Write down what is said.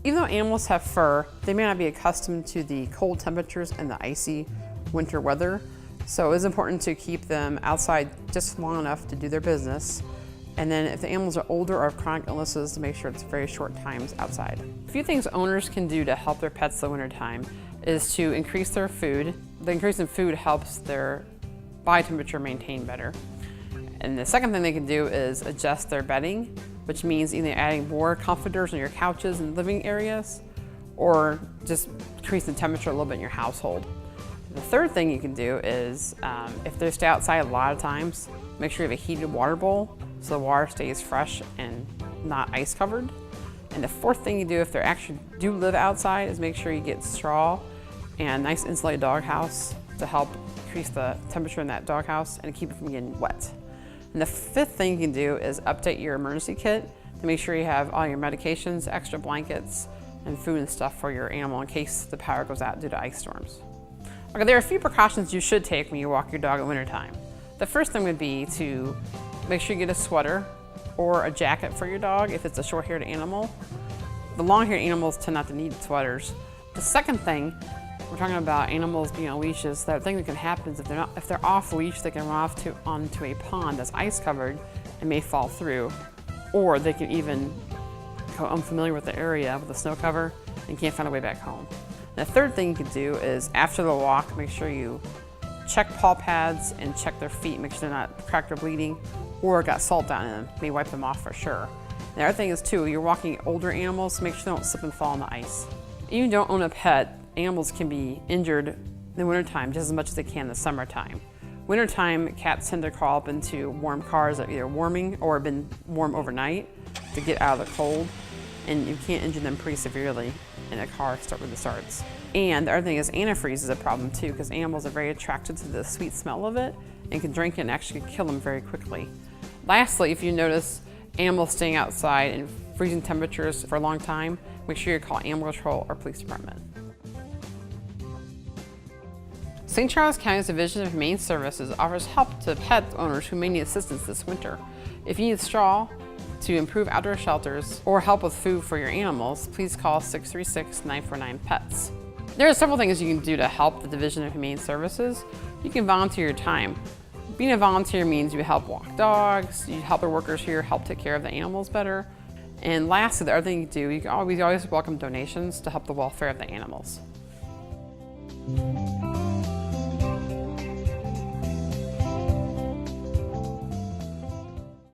Even though animals have fur, they may not be accustomed to the cold temperatures and the icy winter weather. So it's important to keep them outside just long enough to do their business. And then if the animals are older or have chronic illnesses, to make sure it's very short times outside. A few things owners can do to help their pets the winter time is to increase their food. The increase in food helps their body temperature maintain better. And the second thing they can do is adjust their bedding, which means either adding more comforters on your couches and living areas, or just increase the temperature a little bit in your household. The third thing you can do is, if they stay outside a lot of times, make sure you have a heated water bowl so the water stays fresh and not ice covered. And the fourth thing you do if they actually do live outside is make sure you get straw and a nice insulated doghouse to help increase the temperature in that doghouse and keep it from getting wet. And the fifth thing you can do is update your emergency kit to make sure you have all your medications, extra blankets, and food and stuff for your animal in case the power goes out due to ice storms. Okay, there are a few precautions you should take when you walk your dog in wintertime. The first thing would be to make sure you get a sweater or a jacket for your dog if it's a short-haired animal. The long-haired animals tend not to need sweaters. The second thing, we're talking about animals being on leashes. The thing that can happen is if they're off leash, they can run off onto a pond that's ice covered and may fall through, or they can even go unfamiliar with the area with the snow cover and can't find a way back home. And the third thing you can do is after the walk, make sure you check paw pads and check their feet, make sure they're not cracked or bleeding or got salt down in them. Maybe wipe them off for sure. And the other thing is too, you're walking older animals, so make sure they don't slip and fall on the ice. Even if you don't own a pet, animals can be injured in the wintertime just as much as they can in the summertime. Wintertime, cats tend to crawl up into warm cars that are either warming or have been warm overnight to get out of the cold, and you can't injure them pretty severely in a car when it starts. And the other thing is antifreeze is a problem too, because animals are very attracted to the sweet smell of it and can drink it and actually kill them very quickly. Lastly, if you notice animals staying outside in freezing temperatures for a long time, make sure you call animal control or police department. St. Charles County's Division of Humane Services offers help to pet owners who may need assistance this winter. If you need straw to improve outdoor shelters or help with food for your animals, please call 636-949-PETS. There are several things you can do to help the Division of Humane Services. You can volunteer your time. Being a volunteer means you help walk dogs, you help the workers here help take care of the animals better. And lastly, the other thing you do, we always welcome donations to help the welfare of the animals.